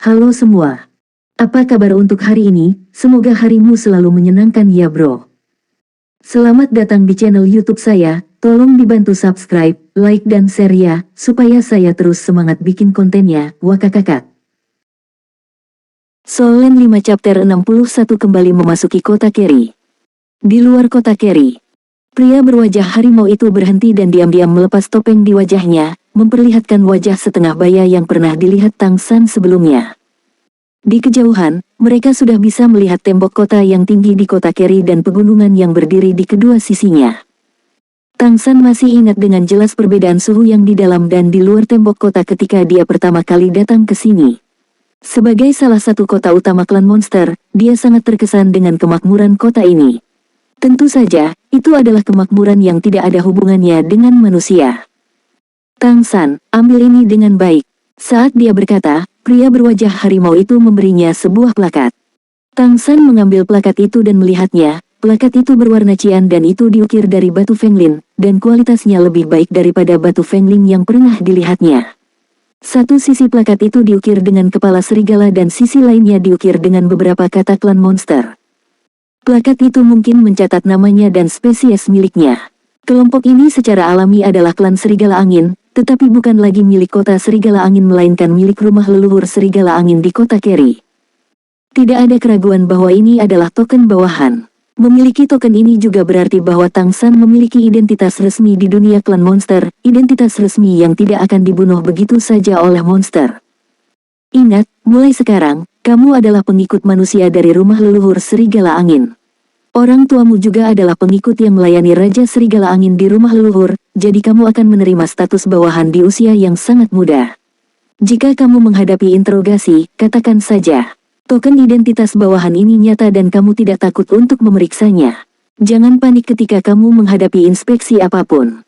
Halo semua. Apa kabar untuk hari ini? Semoga harimu selalu menyenangkan ya bro. Selamat datang di channel YouTube saya. Tolong dibantu subscribe, like dan share ya, supaya saya terus semangat bikin kontennya. Wakakakak. Solen 5 chapter 61 kembali memasuki kota Keri. Di luar kota Keri, pria berwajah harimau itu berhenti dan diam-diam melepas topeng di wajahnya, memperlihatkan wajah setengah baya yang pernah dilihat Tang San sebelumnya. Di kejauhan, mereka sudah bisa melihat tembok kota yang tinggi di kota Keri dan pegunungan yang berdiri di kedua sisinya. Tang San masih ingat dengan jelas perbedaan suhu yang di dalam dan di luar tembok kota ketika dia pertama kali datang ke sini. Sebagai salah satu kota utama klan monster, dia sangat terkesan dengan kemakmuran kota ini. Tentu saja, itu adalah kemakmuran yang tidak ada hubungannya dengan manusia. Tang San, ambil ini dengan baik. Saat dia berkata, pria berwajah harimau itu memberinya sebuah plakat. Tang San mengambil plakat itu dan melihatnya. Plakat itu berwarna cian dan itu diukir dari batu Fenglin, dan kualitasnya lebih baik daripada batu Fenglin yang pernah dilihatnya. Satu sisi plakat itu diukir dengan kepala serigala dan sisi lainnya diukir dengan beberapa kata klan monster. Plakat itu mungkin mencatat namanya dan spesies miliknya. Kelompok ini secara alami adalah klan serigala angin, tetapi bukan lagi milik kota serigala angin melainkan milik rumah leluhur serigala angin di kota Keri. Tidak ada keraguan bahwa ini adalah token bawahan. Memiliki token ini juga berarti bahwa Tang San memiliki identitas resmi di dunia klan monster, identitas resmi yang tidak akan dibunuh begitu saja oleh monster. Ingat, mulai sekarang, kamu adalah pengikut manusia dari rumah leluhur serigala angin. Orang tuamu juga adalah pengikut yang melayani Raja Serigala Angin di rumah leluhur, jadi kamu akan menerima status bawahan di usia yang sangat muda. Jika kamu menghadapi interogasi, katakan saja, token identitas bawahan ini nyata dan kamu tidak takut untuk memeriksanya. Jangan panik ketika kamu menghadapi inspeksi apapun.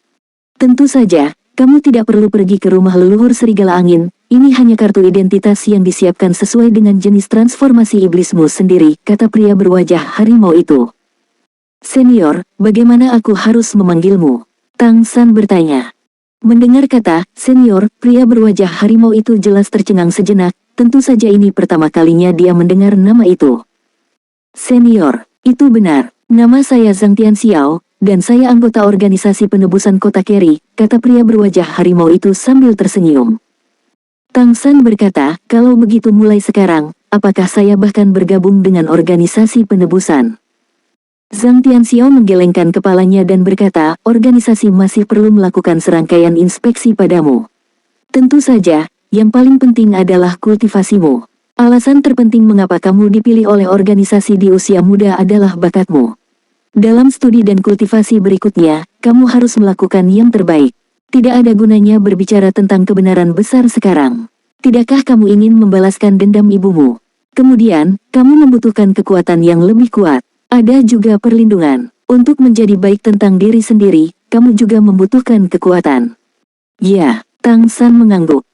Tentu saja, kamu tidak perlu pergi ke rumah leluhur Serigala Angin, ini hanya kartu identitas yang disiapkan sesuai dengan jenis transformasi iblismu sendiri, kata pria berwajah harimau itu. Senior, bagaimana aku harus memanggilmu? Tang San bertanya. Mendengar kata, senior, pria berwajah harimau itu jelas tercengang sejenak, tentu saja ini pertama kalinya dia mendengar nama itu. Senior, itu benar, nama saya Zhang Tianxiao, dan saya anggota organisasi penebusan kota Keri, kata pria berwajah harimau itu sambil tersenyum. Tang San berkata, kalau begitu mulai sekarang, apakah saya bahkan bergabung dengan organisasi penebusan? Zhang Tianxiao menggelengkan kepalanya dan berkata, organisasi masih perlu melakukan serangkaian inspeksi padamu. Tentu saja, yang paling penting adalah kultivasimu. Alasan terpenting mengapa kamu dipilih oleh organisasi di usia muda adalah bakatmu. Dalam studi dan kultivasi berikutnya, kamu harus melakukan yang terbaik. Tidak ada gunanya berbicara tentang kebenaran besar sekarang. Tidakkah kamu ingin membalaskan dendam ibumu? Kemudian, kamu membutuhkan kekuatan yang lebih kuat. Ada juga perlindungan. Untuk menjadi baik tentang diri sendiri, kamu juga membutuhkan kekuatan. Ya, Tang San mengangguk.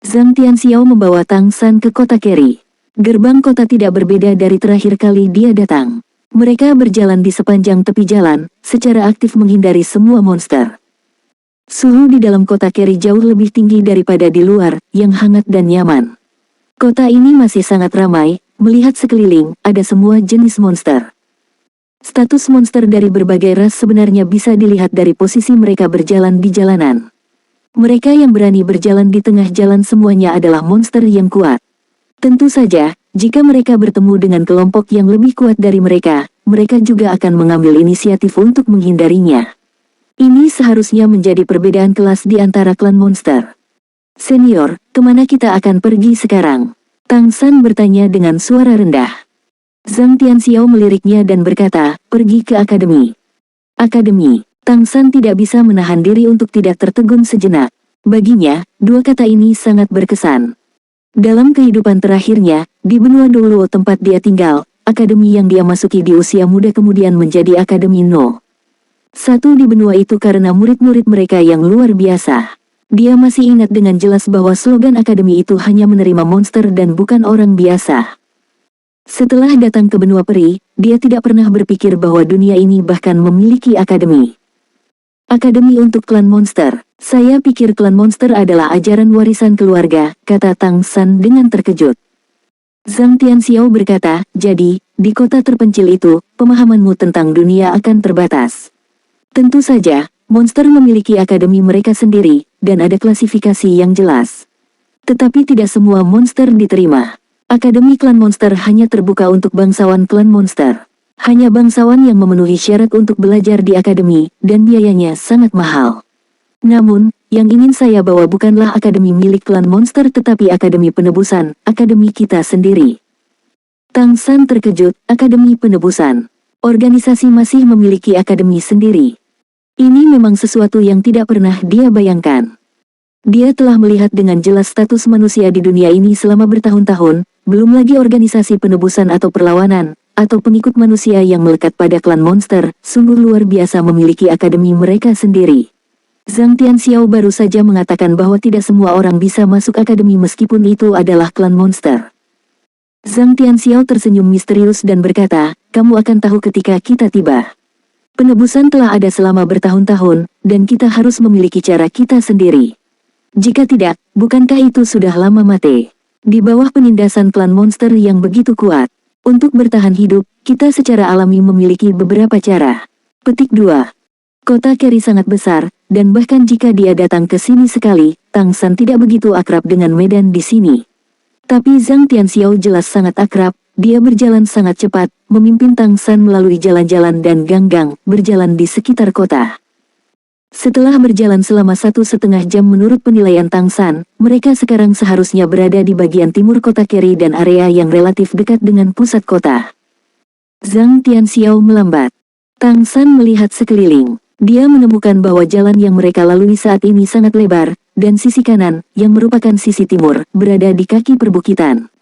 Zhang Tianxiao membawa Tang San ke kota Keri. Gerbang kota tidak berbeda dari terakhir kali dia datang. Mereka berjalan di sepanjang tepi jalan, secara aktif menghindari semua monster. Suhu di dalam kota Keri jauh lebih tinggi daripada di luar, yang hangat dan nyaman. Kota ini masih sangat ramai, melihat sekeliling, ada semua jenis monster. Status monster dari berbagai ras sebenarnya bisa dilihat dari posisi mereka berjalan di jalanan. Mereka yang berani berjalan di tengah jalan semuanya adalah monster yang kuat. Tentu saja, jika mereka bertemu dengan kelompok yang lebih kuat dari mereka, mereka juga akan mengambil inisiatif untuk menghindarinya. Ini seharusnya menjadi perbedaan kelas di antara klan monster. Senior, kemana kita akan pergi sekarang? Tang San bertanya dengan suara rendah. Zhang Tianxiao meliriknya dan berkata, pergi ke akademi. Akademi. Tang San tidak bisa menahan diri untuk tidak tertegun sejenak. Baginya, dua kata ini sangat berkesan. Dalam kehidupan terakhirnya, di benua Doluo tempat dia tinggal, akademi yang dia masuki di usia muda kemudian menjadi Akademi No. 1 di benua itu karena murid-murid mereka yang luar biasa. Dia masih ingat dengan jelas bahwa slogan akademi itu hanya menerima monster dan bukan orang biasa. Setelah datang ke benua peri, dia tidak pernah berpikir bahwa dunia ini bahkan memiliki akademi. Akademi untuk klan monster. Saya pikir klan monster adalah ajaran warisan keluarga, kata Tang San dengan terkejut. Zhang Tianxiao berkata, jadi, di kota terpencil itu, pemahamanmu tentang dunia akan terbatas. Tentu saja, monster memiliki akademi mereka sendiri, dan ada klasifikasi yang jelas. Tetapi tidak semua monster diterima. Akademi klan monster hanya terbuka untuk bangsawan klan monster. Hanya bangsawan yang memenuhi syarat untuk belajar di akademi, dan biayanya sangat mahal. Namun, yang ingin saya bawa bukanlah akademi milik klan monster tetapi akademi penebusan, akademi kita sendiri. Tang San terkejut, akademi penebusan. Organisasi masih memiliki akademi sendiri. Ini memang sesuatu yang tidak pernah dia bayangkan. Dia telah melihat dengan jelas status manusia di dunia ini selama bertahun-tahun, belum lagi organisasi penebusan atau perlawanan, atau pengikut manusia yang melekat pada klan monster, sungguh luar biasa memiliki akademi mereka sendiri. Zhang Tianxiao baru saja mengatakan bahwa tidak semua orang bisa masuk akademi meskipun itu adalah klan monster. Zhang Tianxiao tersenyum misterius dan berkata, kamu akan tahu ketika kita tiba. Penebusan telah ada selama bertahun-tahun, dan kita harus memiliki cara kita sendiri. Jika tidak, bukankah itu sudah lama mati? Di bawah penindasan klan monster yang begitu kuat. Untuk bertahan hidup, kita secara alami memiliki beberapa cara. Petik 2. Kota Keri sangat besar, dan bahkan jika dia datang ke sini sekali, Tang San tidak begitu akrab dengan medan di sini. Tapi Zhang Tianxiao jelas sangat akrab, dia berjalan sangat cepat, memimpin Tang San melalui jalan-jalan dan gang-gang, berjalan di sekitar kota. Setelah berjalan selama 1,5 jam menurut penilaian Tang San, mereka sekarang seharusnya berada di bagian timur kota Keri dan area yang relatif dekat dengan pusat kota. Zhang Tianxiao melambat. Tang San melihat sekeliling. Dia menemukan bahwa jalan yang mereka lalui saat ini sangat lebar, dan sisi kanan, yang merupakan sisi timur, berada di kaki perbukitan.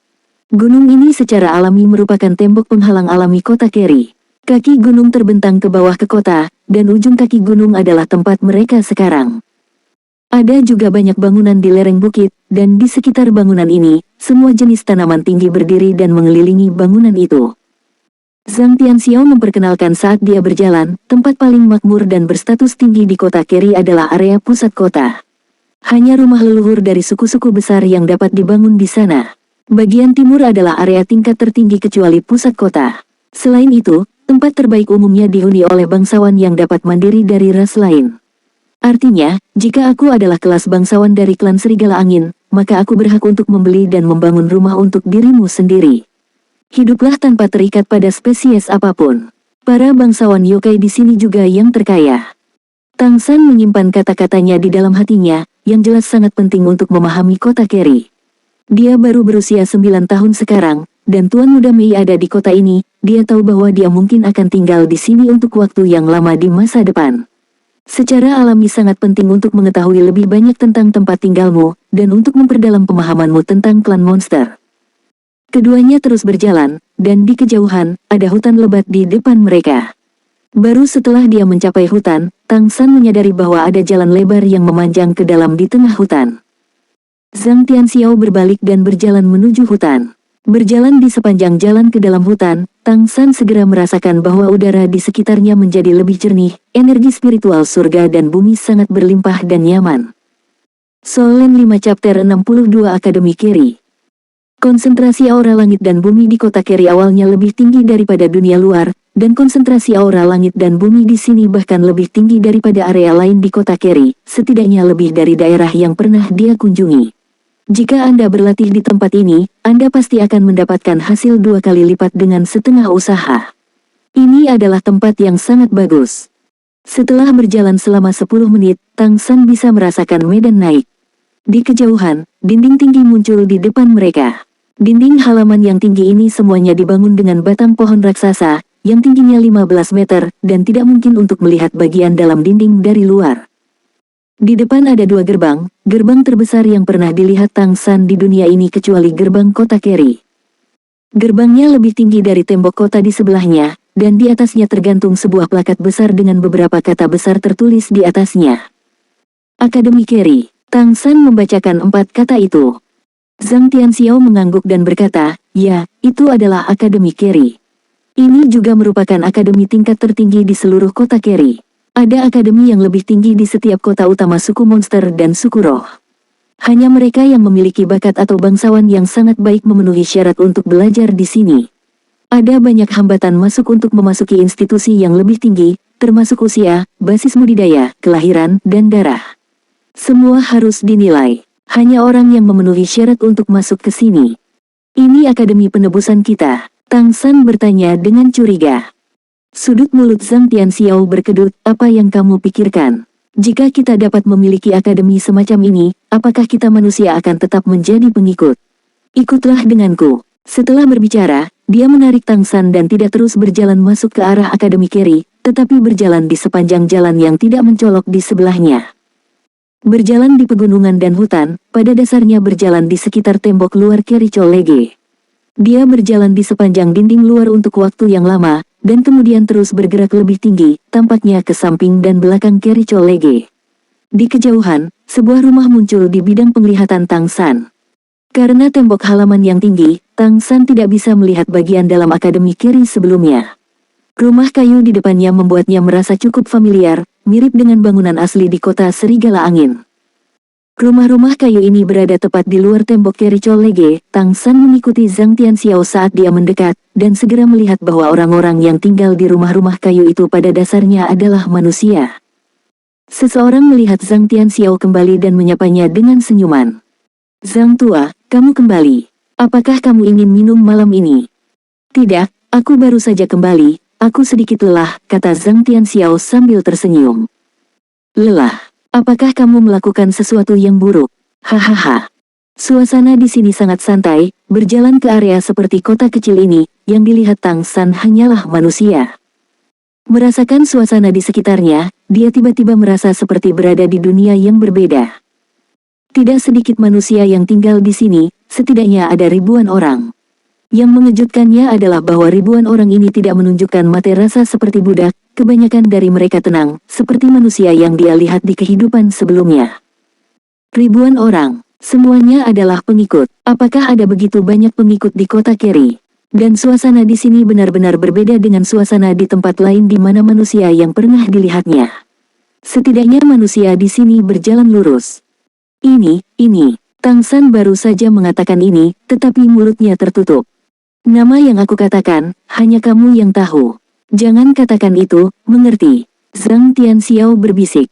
Gunung ini secara alami merupakan tembok penghalang alami kota Keri. Kaki gunung terbentang ke bawah ke kota, dan ujung kaki gunung adalah tempat mereka sekarang. Ada juga banyak bangunan di lereng bukit, dan di sekitar bangunan ini, semua jenis tanaman tinggi berdiri dan mengelilingi bangunan itu. Zhang Tianxiao memperkenalkan saat dia berjalan, tempat paling makmur dan berstatus tinggi di kota Keri adalah area pusat kota. Hanya rumah leluhur dari suku-suku besar yang dapat dibangun di sana. Bagian timur adalah area tingkat tertinggi kecuali pusat kota. Selain itu, tempat terbaik umumnya dihuni oleh bangsawan yang dapat mandiri dari ras lain. Artinya, jika aku adalah kelas bangsawan dari klan Serigala Angin, maka aku berhak untuk membeli dan membangun rumah untuk dirimu sendiri. Hiduplah tanpa terikat pada spesies apapun. Para bangsawan yokai di sini juga yang terkaya. Tang San menyimpan kata-katanya di dalam hatinya, yang jelas sangat penting untuk memahami kota Keri. Dia baru berusia 9 tahun sekarang, dan Tuan Muda Mei ada di kota ini, dia tahu bahwa dia mungkin akan tinggal di sini untuk waktu yang lama di masa depan. Secara alami sangat penting untuk mengetahui lebih banyak tentang tempat tinggalmu, dan untuk memperdalam pemahamanmu tentang klan monster. Keduanya terus berjalan, dan di kejauhan, ada hutan lebat di depan mereka. Baru setelah dia mencapai hutan, Tang San menyadari bahwa ada jalan lebar yang memanjang ke dalam di tengah hutan. Zhang Tianxiao berbalik dan berjalan menuju hutan. Berjalan di sepanjang jalan ke dalam hutan, Tang San segera merasakan bahwa udara di sekitarnya menjadi lebih jernih, energi spiritual surga dan bumi sangat berlimpah dan nyaman. Solen 5 Chapter 62 Akademi Keri. Konsentrasi aura langit dan bumi di kota Keri awalnya lebih tinggi daripada dunia luar, dan konsentrasi aura langit dan bumi di sini bahkan lebih tinggi daripada area lain di kota Keri, setidaknya lebih dari daerah yang pernah dia kunjungi. Jika Anda berlatih di tempat ini, Anda pasti akan mendapatkan hasil 2 kali lipat dengan setengah usaha. Ini adalah tempat yang sangat bagus. Setelah berjalan selama 10 menit, Tang San bisa merasakan medan naik. Di kejauhan, dinding tinggi muncul di depan mereka. Dinding halaman yang tinggi ini semuanya dibangun dengan batang pohon raksasa, yang tingginya 15 meter, dan tidak mungkin untuk melihat bagian dalam dinding dari luar. Di depan ada 2 gerbang, gerbang terbesar yang pernah dilihat Tang San di dunia ini kecuali gerbang kota Keri. Gerbangnya lebih tinggi dari tembok kota di sebelahnya, dan di atasnya tergantung sebuah plakat besar dengan beberapa kata besar tertulis di atasnya. Akademi Keri. Tang San membacakan 4 kata itu. Zhang Tianxiao mengangguk dan berkata, ya, itu adalah Akademi Keri. Ini juga merupakan akademi tingkat tertinggi di seluruh kota Keri. Ada akademi yang lebih tinggi di setiap kota utama suku monster dan suku roh. Hanya mereka yang memiliki bakat atau bangsawan yang sangat baik memenuhi syarat untuk belajar di sini. Ada banyak hambatan masuk untuk memasuki institusi yang lebih tinggi, termasuk usia, basis budidaya, kelahiran, dan darah. Semua harus dinilai. Hanya orang yang memenuhi syarat untuk masuk ke sini. Ini akademi penebusan kita. Tang San bertanya dengan curiga. Sudut mulut Zhang Tianxiao berkedut, apa yang kamu pikirkan? Jika kita dapat memiliki akademi semacam ini, apakah kita manusia akan tetap menjadi pengikut? Ikutlah denganku. Setelah berbicara, dia menarik Tang San dan tidak terus berjalan masuk ke arah akademi Keri, tetapi berjalan di sepanjang jalan yang tidak mencolok di sebelahnya. Berjalan di pegunungan dan hutan, pada dasarnya berjalan di sekitar tembok luar Kericho Lege. Dia berjalan di sepanjang dinding luar untuk waktu yang lama, dan kemudian terus bergerak lebih tinggi, tampaknya ke samping dan belakang Kericho Lege. Di kejauhan, sebuah rumah muncul di bidang penglihatan Tang San. Karena tembok halaman yang tinggi, Tang San tidak bisa melihat bagian dalam akademi Keri sebelumnya. Rumah kayu di depannya membuatnya merasa cukup familiar, mirip dengan bangunan asli di kota Serigala Angin. Rumah-rumah kayu ini berada tepat di luar tembok Kericho Lege. Tang San mengikuti Zhang Tianxiao saat dia mendekat, dan segera melihat bahwa orang-orang yang tinggal di rumah-rumah kayu itu pada dasarnya adalah manusia. Seseorang melihat Zhang Tianxiao kembali dan menyapanya dengan senyuman. Zhang tua, kamu kembali. Apakah kamu ingin minum malam ini? Tidak, aku baru saja kembali, aku sedikit lelah, kata Zhang Tianxiao sambil tersenyum. Lelah? Apakah kamu melakukan sesuatu yang buruk? Hahaha. Suasana di sini sangat santai, berjalan ke area seperti kota kecil ini, yang dilihat Tang San hanyalah manusia. Merasakan suasana di sekitarnya, dia tiba-tiba merasa seperti berada di dunia yang berbeda. Tidak sedikit manusia yang tinggal di sini, setidaknya ada ribuan orang. Yang mengejutkannya adalah bahwa ribuan orang ini tidak menunjukkan mata rasa seperti budak, kebanyakan dari mereka tenang, seperti manusia yang dia lihat di kehidupan sebelumnya. Ribuan orang, semuanya adalah pengikut. Apakah ada begitu banyak pengikut di kota Keri? Dan suasana di sini benar-benar berbeda dengan suasana di tempat lain di mana manusia yang pernah dilihatnya. Setidaknya manusia di sini berjalan lurus. Ini, Tang San baru saja mengatakan ini, tetapi mulutnya tertutup. Nama yang aku katakan, hanya kamu yang tahu. Jangan katakan itu, mengerti? Zhang Tianxiao berbisik.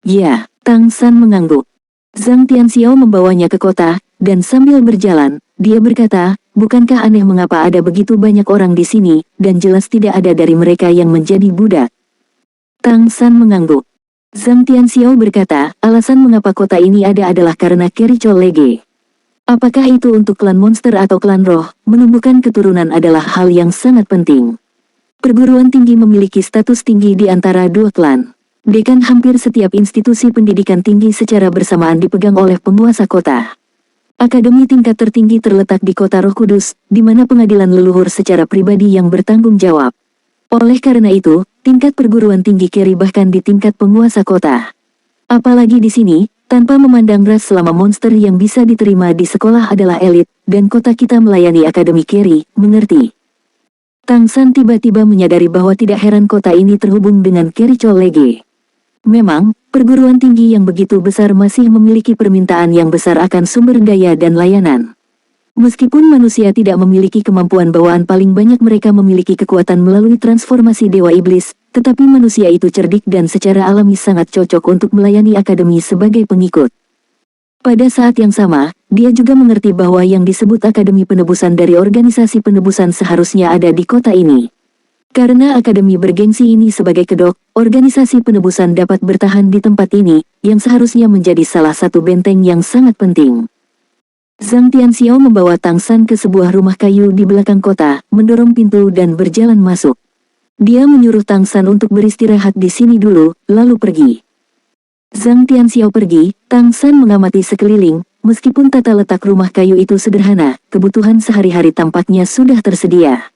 Ya, Tang San mengangguk. Zhang Tianxiao membawanya ke kota, dan sambil berjalan, dia berkata, bukankah aneh mengapa ada begitu banyak orang di sini, dan jelas tidak ada dari mereka yang menjadi budak? Tang San mengangguk. Zhang Tianxiao berkata, alasan mengapa kota ini ada adalah karena Kericho Lege. Apakah itu untuk klan monster atau klan roh, menumbuhkan keturunan adalah hal yang sangat penting. Perguruan tinggi memiliki status tinggi di antara dua klan. Dekan hampir setiap institusi pendidikan tinggi secara bersamaan dipegang oleh penguasa kota. Akademi tingkat tertinggi terletak di kota Roh Kudus, di mana pengadilan leluhur secara pribadi yang bertanggung jawab. Oleh karena itu, tingkat perguruan tinggi Keri bahkan di tingkat penguasa kota. Apalagi di sini, tanpa memandang ras selama monster yang bisa diterima di sekolah adalah elit, dan kota kita melayani akademi Keri, mengerti? Tang San tiba-tiba menyadari bahwa tidak heran kota ini terhubung dengan Kericho Lege. Memang, perguruan tinggi yang begitu besar masih memiliki permintaan yang besar akan sumber daya dan layanan. Meskipun manusia tidak memiliki kemampuan bawaan, paling banyak mereka memiliki kekuatan melalui transformasi Dewa Iblis, tetapi manusia itu cerdik dan secara alami sangat cocok untuk melayani akademi sebagai pengikut. Pada saat yang sama, dia juga mengerti bahwa yang disebut Akademi Penebusan dari organisasi penebusan seharusnya ada di kota ini. Karena akademi bergengsi ini sebagai kedok, organisasi penebusan dapat bertahan di tempat ini, yang seharusnya menjadi salah satu benteng yang sangat penting. Zhang Tianxiao membawa Tang San ke sebuah rumah kayu di belakang kota, mendorong pintu dan berjalan masuk. Dia menyuruh Tang San untuk beristirahat di sini dulu, lalu pergi. Zhang Tianxiao pergi, Tang San mengamati sekeliling, meskipun tata letak rumah kayu itu sederhana, kebutuhan sehari-hari tampaknya sudah tersedia.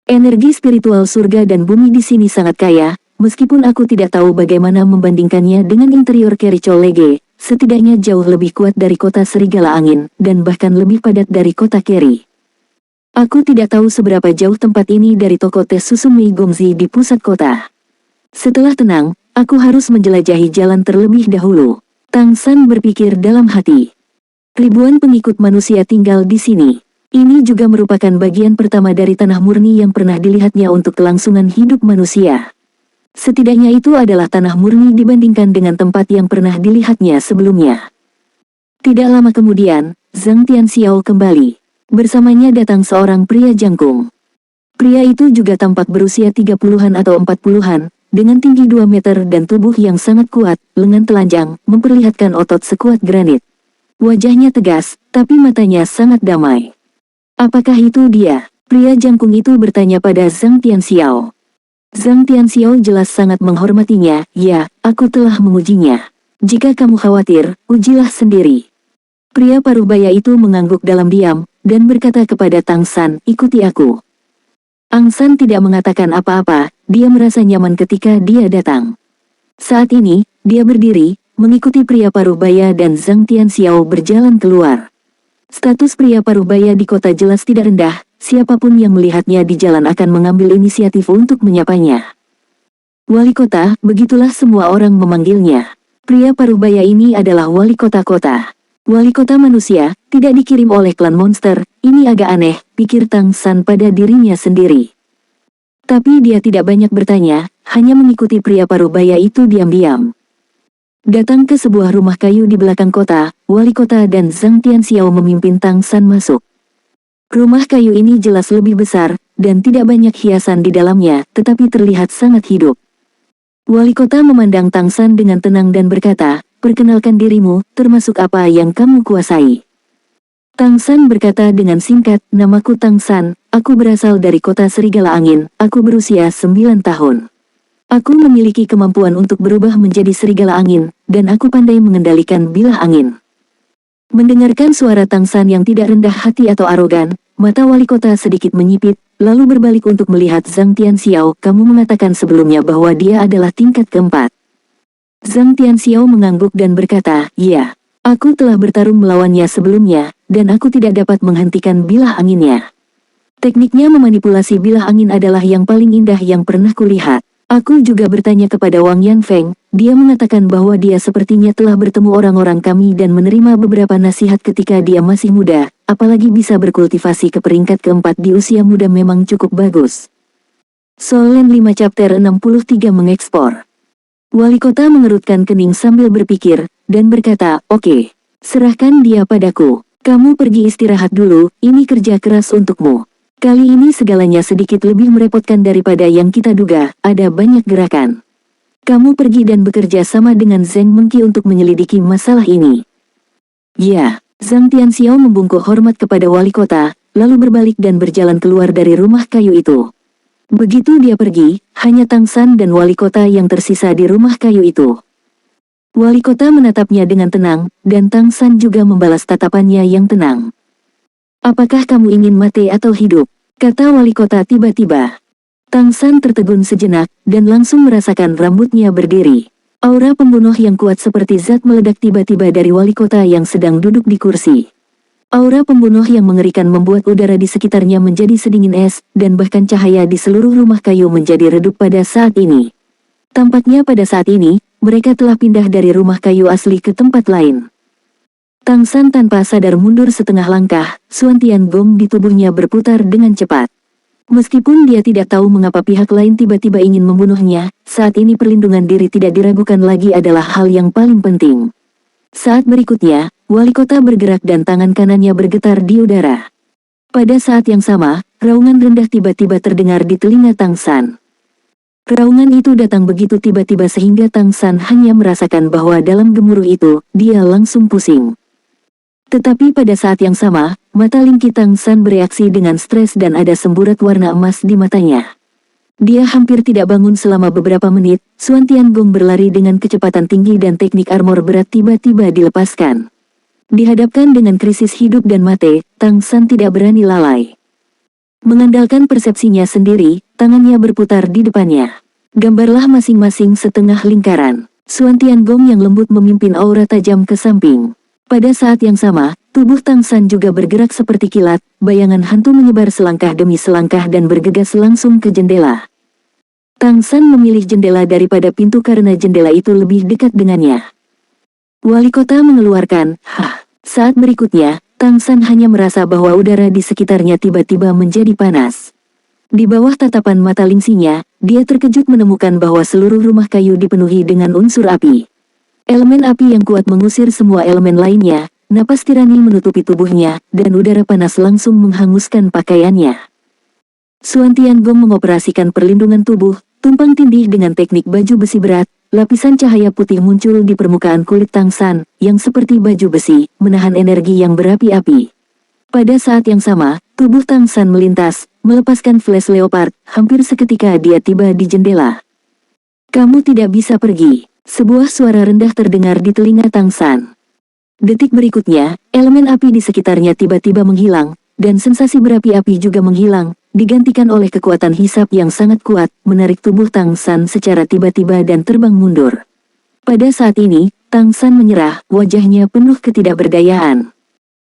Energi spiritual surga dan bumi di sini sangat kaya, meskipun aku tidak tahu bagaimana membandingkannya dengan interior Kericho Lege, setidaknya jauh lebih kuat dari kota Serigala Angin, dan bahkan lebih padat dari kota Keri. Aku tidak tahu seberapa jauh tempat ini dari toko tes susu Mei Gongzi di pusat kota. Setelah tenang, aku harus menjelajahi jalan terlebih dahulu. Tang San berpikir dalam hati. Ribuan pengikut manusia tinggal di sini. Ini juga merupakan bagian pertama dari tanah murni yang pernah dilihatnya untuk kelangsungan hidup manusia. Setidaknya itu adalah tanah murni dibandingkan dengan tempat yang pernah dilihatnya sebelumnya. Tidak lama kemudian, Zhang Tianxiao kembali. Bersamanya datang seorang pria jangkung. Pria itu juga tampak berusia 30-an atau 40-an, dengan tinggi 2 meter dan tubuh yang sangat kuat, lengan telanjang, memperlihatkan otot sekuat granit. Wajahnya tegas, tapi matanya sangat damai. Apakah itu dia? Pria jangkung itu bertanya pada Zhang Tianxiao. Zhang Tianxiao jelas sangat menghormatinya. Ya, aku telah mengujinya. Jika kamu khawatir, ujilah sendiri. Pria parubaya itu mengangguk dalam diam, dan berkata kepada Tang San, ikuti aku. Ang San tidak mengatakan apa-apa, dia merasa nyaman ketika dia datang. Saat ini, dia berdiri, mengikuti pria parubaya dan Zhang Tianxiao berjalan keluar. Status pria parubaya di kota jelas tidak rendah, siapapun yang melihatnya di jalan akan mengambil inisiatif untuk menyapanya. Wali kota, begitulah semua orang memanggilnya. Pria parubaya ini adalah wali kota-kota. Wali kota manusia, tidak dikirim oleh klan monster, ini agak aneh, pikir Tang San pada dirinya sendiri. Tapi dia tidak banyak bertanya, hanya mengikuti pria parubaya itu diam-diam. Datang ke sebuah rumah kayu di belakang kota, wali kota dan Zhang Tianxiao memimpin Tang San masuk. Rumah kayu ini jelas lebih besar, dan tidak banyak hiasan di dalamnya, tetapi terlihat sangat hidup. Wali kota memandang Tang San dengan tenang dan berkata, perkenalkan dirimu, termasuk apa yang kamu kuasai. Tang San berkata dengan singkat, namaku Tang San, aku berasal dari kota Serigala Angin, aku berusia 9 tahun. Aku memiliki kemampuan untuk berubah menjadi serigala angin, dan aku pandai mengendalikan bilah angin. Mendengarkan suara Tang San yang tidak rendah hati atau arogan, mata wali kota sedikit menyipit, lalu berbalik untuk melihat Zhang Tianxiao. Kamu mengatakan sebelumnya bahwa dia adalah tingkat keempat. Zhang Tianxiao mengangguk dan berkata, iya, aku telah bertarung melawannya sebelumnya, dan aku tidak dapat menghentikan bilah anginnya. Tekniknya memanipulasi bilah angin adalah yang paling indah yang pernah kulihat. Aku juga bertanya kepada Wang Yanfeng, dia mengatakan bahwa dia sepertinya telah bertemu orang-orang kami dan menerima beberapa nasihat ketika dia masih muda, apalagi bisa berkultivasi ke peringkat keempat di usia muda memang cukup bagus. Solen 5 chapter 63 mengekspor. Wali kota mengerutkan kening sambil berpikir, dan berkata, oke, serahkan dia padaku, kamu pergi istirahat dulu, ini kerja keras untukmu. Kali ini segalanya sedikit lebih merepotkan daripada yang kita duga, ada banyak gerakan. Kamu pergi dan bekerja sama dengan Zheng Mengqi untuk menyelidiki masalah ini. Ya, Zhang Tianxiao membungkuk hormat kepada wali kota, lalu berbalik dan berjalan keluar dari rumah kayu itu. Begitu dia pergi, hanya Tang San dan wali kota yang tersisa di rumah kayu itu. Wali kota menatapnya dengan tenang, dan Tang San juga membalas tatapannya yang tenang. Apakah kamu ingin mati atau hidup? Kata wali kota tiba-tiba. Tang San tertegun sejenak, dan langsung merasakan rambutnya berdiri. Aura pembunuh yang kuat seperti zat meledak tiba-tiba dari wali kota yang sedang duduk di kursi. Aura pembunuh yang mengerikan membuat udara di sekitarnya menjadi sedingin es, dan bahkan cahaya di seluruh rumah kayu menjadi redup pada saat ini. Tampaknya pada saat ini, mereka telah pindah dari rumah kayu asli ke tempat lain. Tang San tanpa sadar mundur setengah langkah, Xuan Tiangong di tubuhnya berputar dengan cepat. Meskipun dia tidak tahu mengapa pihak lain tiba-tiba ingin membunuhnya, saat ini perlindungan diri tidak diragukan lagi adalah hal yang paling penting. Saat berikutnya, wali kota bergerak dan tangan kanannya bergetar di udara. Pada saat yang sama, raungan rendah tiba-tiba terdengar di telinga Tang San. Raungan itu datang begitu tiba-tiba sehingga Tang San hanya merasakan bahwa dalam gemuruh itu, dia langsung pusing. Tetapi pada saat yang sama, mata Lingqi Tang San bereaksi dengan stres dan ada semburat warna emas di matanya. Dia hampir tidak bangun selama beberapa menit, Xuan Tiangong berlari dengan kecepatan tinggi dan teknik armor berat tiba-tiba dilepaskan. Dihadapkan dengan krisis hidup dan mati, Tang San tidak berani lalai. Mengandalkan persepsinya sendiri, tangannya berputar di depannya. Gambarlah masing-masing setengah lingkaran. Xuan Tiangong yang lembut memimpin aura tajam ke samping. Pada saat yang sama, tubuh Tang San juga bergerak seperti kilat, bayangan hantu menyebar selangkah demi selangkah dan bergegas langsung ke jendela. Tang San memilih jendela daripada pintu karena jendela itu lebih dekat dengannya. Wali kota mengeluarkan, Saat berikutnya, Tang San hanya merasa bahwa udara di sekitarnya tiba-tiba menjadi panas. Di bawah tatapan mata lingsinya, dia terkejut menemukan bahwa seluruh rumah kayu dipenuhi dengan unsur api. Elemen api yang kuat mengusir semua elemen lainnya, napas tirani menutupi tubuhnya, dan udara panas langsung menghanguskan pakaiannya. Xuan Tiangong mengoperasikan perlindungan tubuh, tumpang tindih dengan teknik baju besi berat, lapisan cahaya putih muncul di permukaan kulit Tang San, yang seperti baju besi, menahan energi yang berapi-api. Pada saat yang sama, tubuh Tang San melintas, melepaskan flash leopard, hampir seketika dia tiba di jendela. "Kamu tidak bisa pergi." Sebuah suara rendah terdengar di telinga Tang San. Detik berikutnya, elemen api di sekitarnya tiba-tiba menghilang, dan sensasi berapi-api juga menghilang, digantikan oleh kekuatan hisap yang sangat kuat, menarik tubuh Tang San secara tiba-tiba dan terbang mundur. Pada saat ini, Tang San menyerah, wajahnya penuh ketidakberdayaan.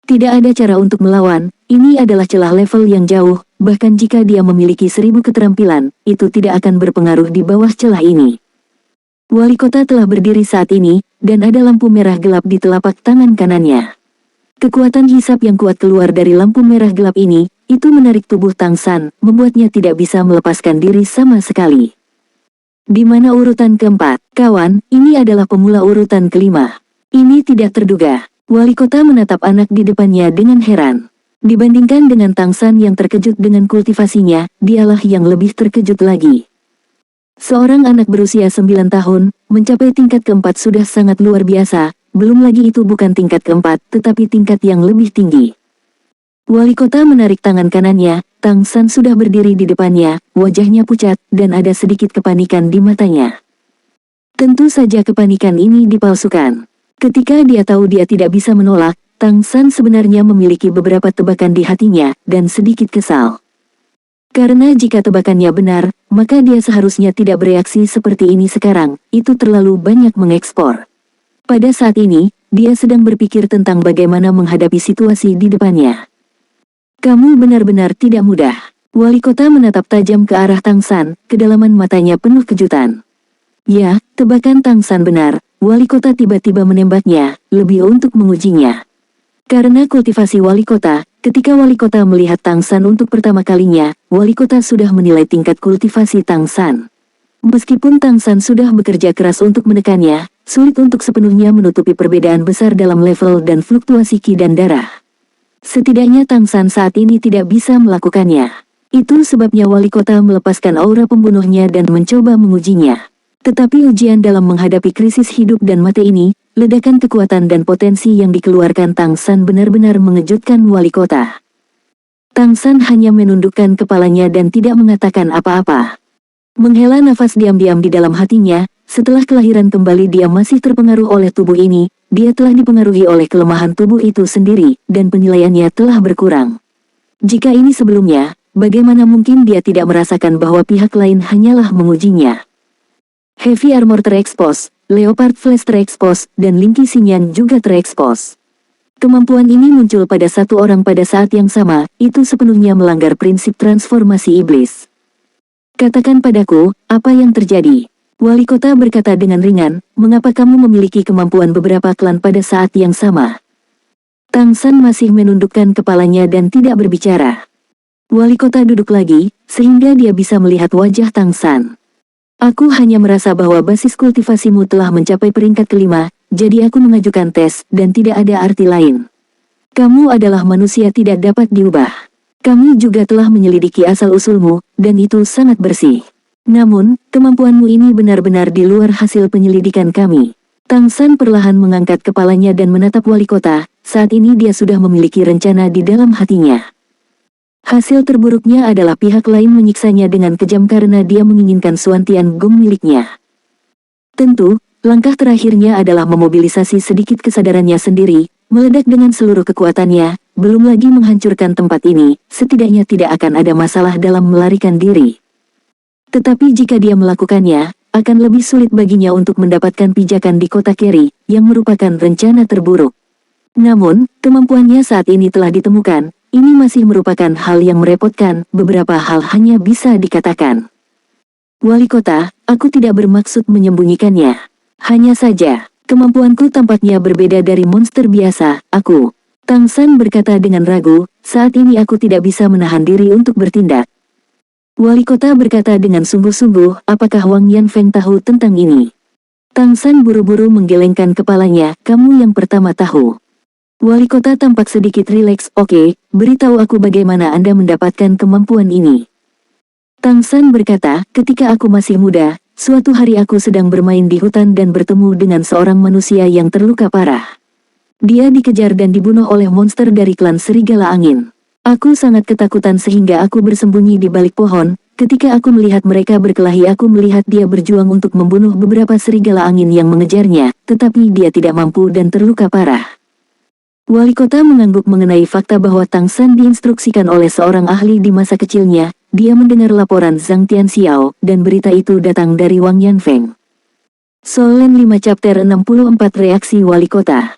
Tidak ada cara untuk melawan, ini adalah celah level yang jauh, bahkan jika dia memiliki 1000 keterampilan, itu tidak akan berpengaruh di bawah celah ini. Wali kota telah berdiri saat ini, dan ada lampu merah gelap di telapak tangan kanannya. Kekuatan hisap yang kuat keluar dari lampu merah gelap ini, itu menarik tubuh Tang San, membuatnya tidak bisa melepaskan diri sama sekali. Di mana urutan keempat, kawan, ini adalah pemula urutan kelima. Ini tidak terduga. Wali kota menatap anak di depannya dengan heran. Dibandingkan dengan Tang San yang terkejut dengan kultivasinya, dialah yang lebih terkejut lagi. Seorang anak berusia 9 tahun, mencapai tingkat keempat sudah sangat luar biasa, belum lagi itu bukan tingkat keempat, tetapi tingkat yang lebih tinggi. Wali kota menarik tangan kanannya, Tang San sudah berdiri di depannya, wajahnya pucat, dan ada sedikit kepanikan di matanya. Tentu saja kepanikan ini dipalsukan. Ketika dia tahu dia tidak bisa menolak, Tang San sebenarnya memiliki beberapa tebakan di hatinya, dan sedikit kesal. Karena jika tebakannya benar, maka dia seharusnya tidak bereaksi seperti ini sekarang, itu terlalu banyak mengekspor. Pada saat ini, dia sedang berpikir tentang bagaimana menghadapi situasi di depannya. "Kamu benar-benar tidak mudah." Wali kota menatap tajam ke arah Tang San, kedalaman matanya penuh kejutan. Ya, tebakan Tang San benar, wali kota tiba-tiba menembaknya, lebih untuk mengujinya. Karena kultivasi wali kota, ketika wali kota melihat Tang San untuk pertama kalinya, wali kota sudah menilai tingkat kultivasi Tang San. Meskipun Tang San sudah bekerja keras untuk menekannya, sulit untuk sepenuhnya menutupi perbedaan besar dalam level dan fluktuasi ki dan darah. Setidaknya Tang San saat ini tidak bisa melakukannya. Itu sebabnya wali kota melepaskan aura pembunuhnya dan mencoba mengujinya. Tetapi ujian dalam menghadapi krisis hidup dan mati ini, ledakan kekuatan dan potensi yang dikeluarkan Tang San benar-benar mengejutkan wali kota. Tang San hanya menundukkan kepalanya dan tidak mengatakan apa-apa. Menghela nafas diam-diam di dalam hatinya, setelah kelahiran kembali dia masih terpengaruh oleh tubuh ini, dia telah dipengaruhi oleh kelemahan tubuh itu sendiri, dan penilaiannya telah berkurang. Jika ini sebelumnya, bagaimana mungkin dia tidak merasakan bahwa pihak lain hanyalah mengujinya? Heavy Armor terekspos, Leopard Flash terekspos, dan Linky Xinyan juga terekspos. Kemampuan ini muncul pada satu orang pada saat yang sama, itu sepenuhnya melanggar prinsip transformasi iblis. "Katakan padaku, apa yang terjadi?" Wali kota berkata dengan ringan, "Mengapa kamu memiliki kemampuan beberapa klan pada saat yang sama?" Tang San masih menundukkan kepalanya dan tidak berbicara. Wali kota duduk lagi, sehingga dia bisa melihat wajah Tang San. "Aku hanya merasa bahwa basis kultivasimu telah mencapai peringkat kelima, jadi aku mengajukan tes, dan tidak ada arti lain. Kamu adalah manusia tidak dapat diubah. Kami juga telah menyelidiki asal-usulmu, dan itu sangat bersih. Namun, kemampuanmu ini benar-benar di luar hasil penyelidikan kami." Tang San perlahan mengangkat kepalanya dan menatap wali kota, saat ini dia sudah memiliki rencana di dalam hatinya. Hasil terburuknya adalah pihak lain menyiksanya dengan kejam karena dia menginginkan Xuan Tiangong miliknya. Tentu, langkah terakhirnya adalah memobilisasi sedikit kesadarannya sendiri, meledak dengan seluruh kekuatannya, belum lagi menghancurkan tempat ini, setidaknya tidak akan ada masalah dalam melarikan diri. Tetapi jika dia melakukannya, akan lebih sulit baginya untuk mendapatkan pijakan di kota Keri, yang merupakan rencana terburuk. Namun, kemampuannya saat ini telah ditemukan, ini masih merupakan hal yang merepotkan, beberapa hal hanya bisa dikatakan. "Wali kota, aku tidak bermaksud menyembunyikannya. Hanya saja, Kemampuanku tampaknya berbeda dari monster biasa, aku. Tang San berkata dengan ragu, saat ini aku tidak bisa menahan diri untuk bertindak. Wali kota berkata dengan sungguh-sungguh, apakah Wang Yanfeng tahu tentang ini? Tang San buru-buru menggelengkan kepalanya, kamu yang pertama tahu. Wali kota tampak sedikit rileks, oke, beritahu aku bagaimana Anda mendapatkan kemampuan ini. Tang San berkata, ketika aku masih muda, suatu hari aku sedang bermain di hutan dan bertemu dengan seorang manusia yang terluka parah. Dia dikejar dan dibunuh oleh monster dari klan Serigala Angin. Aku sangat ketakutan sehingga aku bersembunyi di balik pohon. Ketika aku melihat mereka berkelahi, aku melihat dia berjuang untuk membunuh beberapa serigala angin yang mengejarnya, tetapi dia tidak mampu dan terluka parah. Wali kota mengangguk mengenai fakta bahwa Tang San diinstruksikan oleh seorang ahli di masa kecilnya. Dia mendengar laporan Zhang Tianxiao, dan berita itu datang dari Wang Yanfeng. Solen 5 Chapter 64 Reaksi Wali Kota.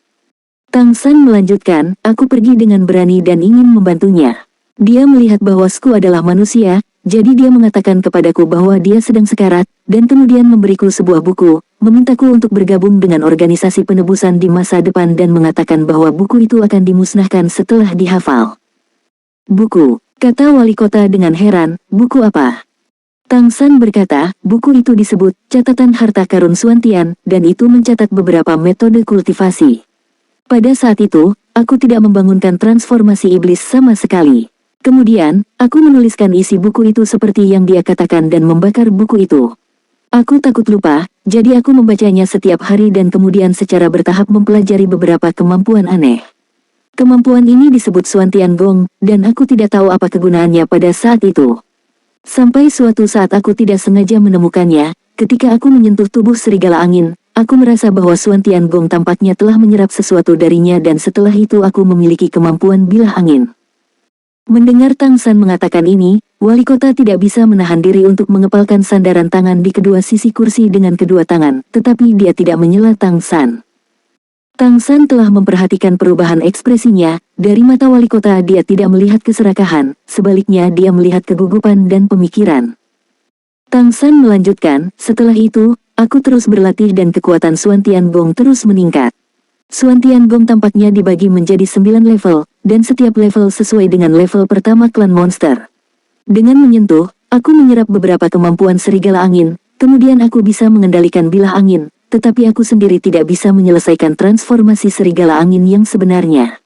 Tang San melanjutkan, aku pergi dengan berani dan ingin membantunya. Dia melihat bahwa Sku adalah manusia, jadi dia mengatakan kepadaku bahwa dia sedang sekarat, dan kemudian memberiku sebuah buku, memintaku untuk bergabung dengan organisasi penebusan di masa depan dan mengatakan bahwa buku itu akan dimusnahkan setelah dihafal. Buku, kata wali kota dengan heran, buku apa? Tang San berkata, buku itu disebut Catatan Harta Karun Suantian, dan itu mencatat beberapa metode kultivasi. Pada saat itu, aku tidak membangunkan transformasi iblis sama sekali. Kemudian, aku menuliskan isi buku itu seperti yang dia katakan dan membakar buku itu. Aku takut lupa, jadi aku membacanya setiap hari dan kemudian secara bertahap mempelajari beberapa kemampuan aneh. Kemampuan ini disebut Suantian Gong, dan aku tidak tahu apa kegunaannya pada saat itu. Sampai suatu saat aku tidak sengaja menemukannya, ketika aku menyentuh tubuh serigala angin, aku merasa bahwa Suantian Gong tampaknya telah menyerap sesuatu darinya dan setelah itu aku memiliki kemampuan bilah angin. Mendengar Tang San mengatakan ini, wali kota tidak bisa menahan diri untuk mengepalkan sandaran tangan di kedua sisi kursi dengan kedua tangan, tetapi dia tidak menyela Tang San. Tang San telah memperhatikan perubahan ekspresinya, dari mata wali kota dia tidak melihat keserakahan, sebaliknya dia melihat kegugupan dan pemikiran. Tang San melanjutkan, setelah itu, aku terus berlatih dan kekuatan Suantian Gong terus meningkat. Suantian Gong tampaknya dibagi menjadi 9 level, dan setiap level sesuai dengan level pertama klan monster. Dengan menyentuh, aku menyerap beberapa kemampuan serigala angin, kemudian aku bisa mengendalikan bilah angin, tetapi aku sendiri tidak bisa menyelesaikan transformasi serigala angin yang sebenarnya.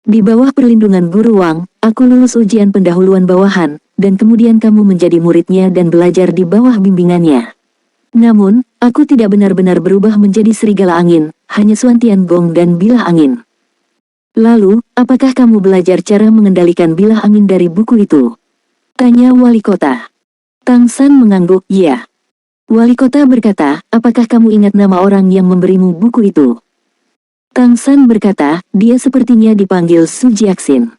Di bawah perlindungan Guru Wang, aku lulus ujian pendahuluan bawahan, dan kemudian kamu menjadi muridnya dan belajar di bawah bimbingannya. Namun, aku tidak benar-benar berubah menjadi serigala angin, hanya Suantian Gong dan bilah angin. Lalu, apakah kamu belajar cara mengendalikan bilah angin dari buku itu? Tanya wali kota. Tang San mengangguk, iya. Wali kota berkata, apakah kamu ingat nama orang yang memberimu buku itu? Tang San berkata, dia sepertinya dipanggil Su Jiaxin.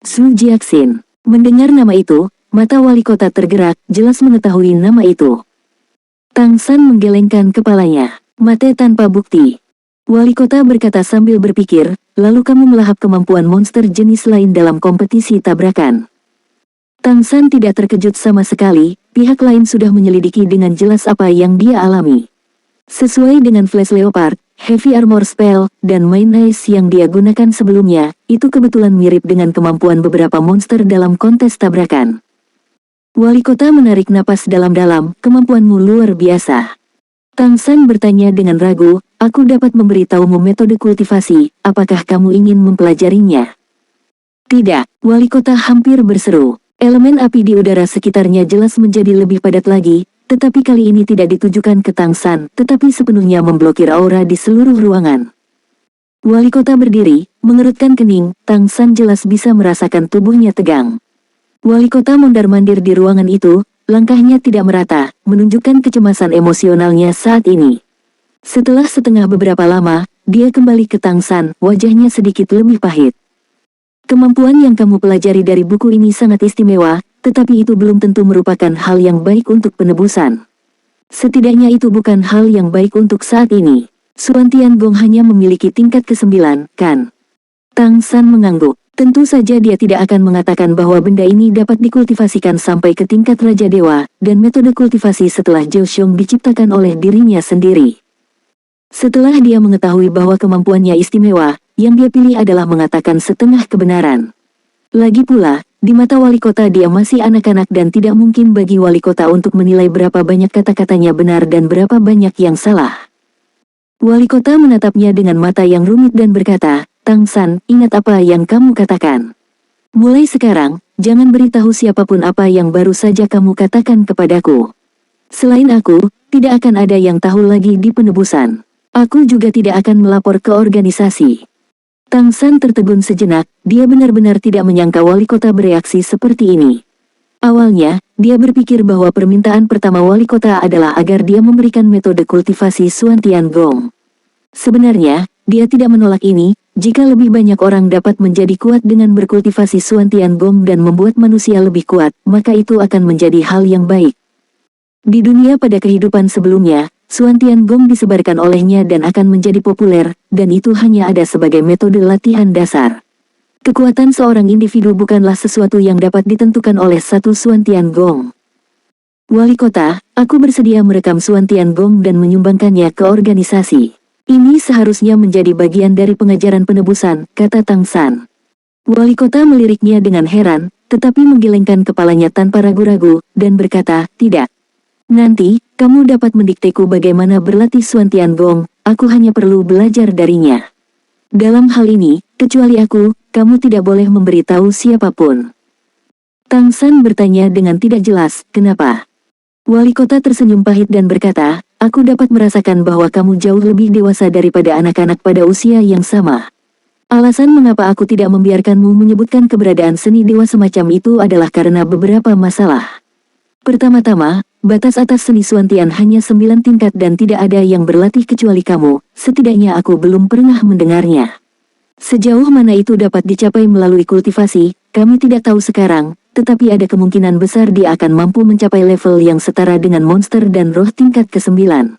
Su Jiaxin. Mendengar nama itu, mata wali kota tergerak, jelas mengetahui nama itu. Tang San menggelengkan kepalanya. Mate tanpa bukti. Wali kota berkata sambil berpikir, lalu kamu melahap kemampuan monster jenis lain dalam kompetisi tabrakan. Tang San tidak terkejut sama sekali, pihak lain sudah menyelidiki dengan jelas apa yang dia alami. Sesuai dengan Flash Leopard, Heavy Armor Spell, dan Main Ice yang dia gunakan sebelumnya, itu kebetulan mirip dengan kemampuan beberapa monster dalam kontes tabrakan. Wali kota menarik napas dalam-dalam, kemampuanmu luar biasa. Tang San bertanya dengan ragu, aku dapat memberitahumu metode kultivasi, apakah kamu ingin mempelajarinya? Tidak, wali kota hampir berseru. Elemen api di udara sekitarnya jelas menjadi lebih padat lagi, tetapi kali ini tidak ditujukan ke Tang San, tetapi sepenuhnya memblokir aura di seluruh ruangan. Wali kota berdiri, mengerutkan kening, Tang San jelas bisa merasakan tubuhnya tegang. Wali kota mondar-mandir di ruangan itu, langkahnya tidak merata, menunjukkan kecemasan emosionalnya saat ini. Setelah setengah beberapa lama, dia kembali ke Tang San, wajahnya sedikit lebih pahit. Kemampuan yang kamu pelajari dari buku ini sangat istimewa, tetapi itu belum tentu merupakan hal yang baik untuk penebusan. Setidaknya itu bukan hal yang baik untuk saat ini. Suantian Gong hanya memiliki tingkat ke-9, kan? Tang San mengangguk. Tentu saja dia tidak akan mengatakan bahwa benda ini dapat dikultivasikan sampai ke tingkat Raja Dewa, dan metode kultivasi setelah Jiao Xiong diciptakan oleh dirinya sendiri. Setelah dia mengetahui bahwa kemampuannya istimewa, yang dia pilih adalah mengatakan setengah kebenaran. Lagi pula, di mata wali kota dia masih anak-anak dan tidak mungkin bagi wali kota untuk menilai berapa banyak kata-katanya benar dan berapa banyak yang salah. Wali kota menatapnya dengan mata yang rumit dan berkata, "Tang San, ingat apa yang kamu katakan. Mulai sekarang, jangan beritahu siapapun apa yang baru saja kamu katakan kepadaku. Selain aku, tidak akan ada yang tahu lagi di penebusan. Aku juga tidak akan melapor ke organisasi." Tang San tertegun sejenak, dia benar-benar tidak menyangka wali kota bereaksi seperti ini. Awalnya, dia berpikir bahwa permintaan pertama wali kota adalah agar dia memberikan metode kultivasi Suan Tian Gong. Sebenarnya, dia tidak menolak ini, jika lebih banyak orang dapat menjadi kuat dengan berkultivasi Suan Tian Gong dan membuat manusia lebih kuat, maka itu akan menjadi hal yang baik. Di dunia pada kehidupan sebelumnya, Suan Tian Gong disebarkan olehnya dan akan menjadi populer, dan itu hanya ada sebagai metode latihan dasar. Kekuatan seorang individu bukanlah sesuatu yang dapat ditentukan oleh satu Suan Tian Gong. Wali kota, aku bersedia merekam Suan Tian Gong dan menyumbangkannya ke organisasi. Ini seharusnya menjadi bagian dari pengajaran penebusan, kata Tang San. Wali kota meliriknya dengan heran, tetapi menggelengkan kepalanya tanpa ragu-ragu, dan berkata, "Tidak. Nanti, kamu dapat mendikteku bagaimana berlatih Suan Tian Gong, aku hanya perlu belajar darinya. Dalam hal ini, kecuali aku, kamu tidak boleh memberitahu siapapun." Tang San bertanya dengan tidak jelas, "Kenapa?" Wali kota tersenyum pahit dan berkata, "Aku dapat merasakan bahwa kamu jauh lebih dewasa daripada anak-anak pada usia yang sama. Alasan mengapa aku tidak membiarkanmu menyebutkan keberadaan seni dewa semacam itu adalah karena beberapa masalah. Pertama-tama, batas atas seni Suan Tian hanya 9 tingkat dan tidak ada yang berlatih kecuali kamu, setidaknya aku belum pernah mendengarnya. Sejauh mana itu dapat dicapai melalui kultivasi, kami tidak tahu sekarang, tetapi ada kemungkinan besar dia akan mampu mencapai level yang setara dengan monster dan roh tingkat ke-9.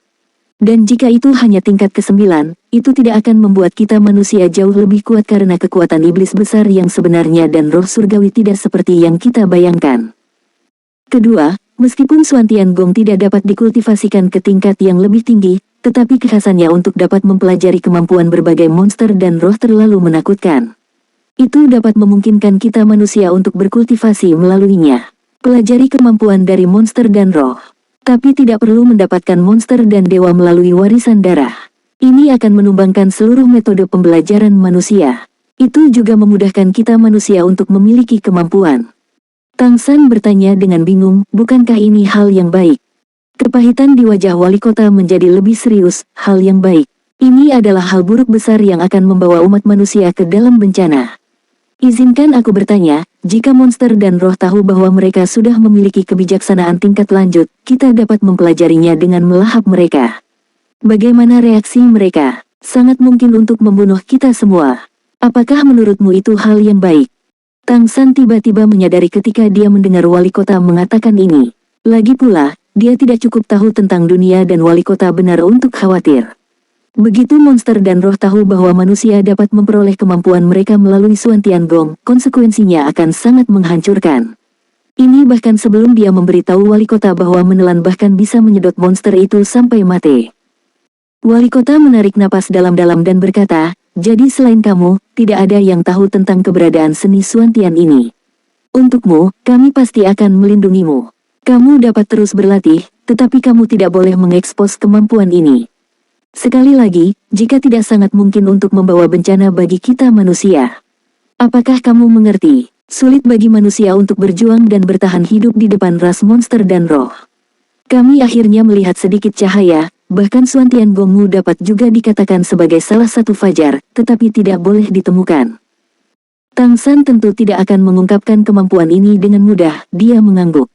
Dan jika itu hanya tingkat ke-9, itu tidak akan membuat kita manusia jauh lebih kuat karena kekuatan iblis besar yang sebenarnya dan roh surgawi tidak seperti yang kita bayangkan. Kedua, meskipun Suan Tian Gong tidak dapat dikultivasikan ke tingkat yang lebih tinggi, tetapi kekhasannya untuk dapat mempelajari kemampuan berbagai monster dan roh terlalu menakutkan. Itu dapat memungkinkan kita manusia untuk berkultivasi melaluinya. Pelajari kemampuan dari monster dan roh. Tapi tidak perlu mendapatkan monster dan dewa melalui warisan darah. Ini akan menumbangkan seluruh metode pembelajaran manusia. Itu juga memudahkan kita manusia untuk memiliki kemampuan. Tang San bertanya dengan bingung, bukankah ini hal yang baik? Kepahitan di wajah wali kota menjadi lebih serius, hal yang baik. Ini adalah hal buruk besar yang akan membawa umat manusia ke dalam bencana. Izinkan aku bertanya, jika monster dan roh tahu bahwa mereka sudah memiliki kebijaksanaan tingkat lanjut, kita dapat mempelajarinya dengan melahap mereka. Bagaimana reaksi mereka? Sangat mungkin untuk membunuh kita semua. Apakah menurutmu itu hal yang baik? Tang San tiba-tiba menyadari ketika dia mendengar wali kota mengatakan ini. Lagi pula, dia tidak cukup tahu tentang dunia dan wali kota benar untuk khawatir. Begitu monster dan roh tahu bahwa manusia dapat memperoleh kemampuan mereka melalui Suan Tian Gong, konsekuensinya akan sangat menghancurkan. Ini bahkan sebelum dia memberitahu wali kota bahwa menelan bahkan bisa menyedot monster itu sampai mati. Wali kota menarik napas dalam-dalam dan berkata, "Jadi selain kamu, tidak ada yang tahu tentang keberadaan seni Suan Tian ini. Untukmu, kami pasti akan melindungimu. Kamu dapat terus berlatih, tetapi kamu tidak boleh mengekspos kemampuan ini. Sekali lagi, jika tidak sangat mungkin untuk membawa bencana bagi kita manusia. Apakah kamu mengerti? Sulit bagi manusia untuk berjuang dan bertahan hidup di depan ras monster dan roh. Kami akhirnya melihat sedikit cahaya, bahkan Suan Tian Gongmu dapat juga dikatakan sebagai salah satu fajar, tetapi tidak boleh ditemukan." Tang San tentu tidak akan mengungkapkan kemampuan ini dengan mudah, dia mengangguk.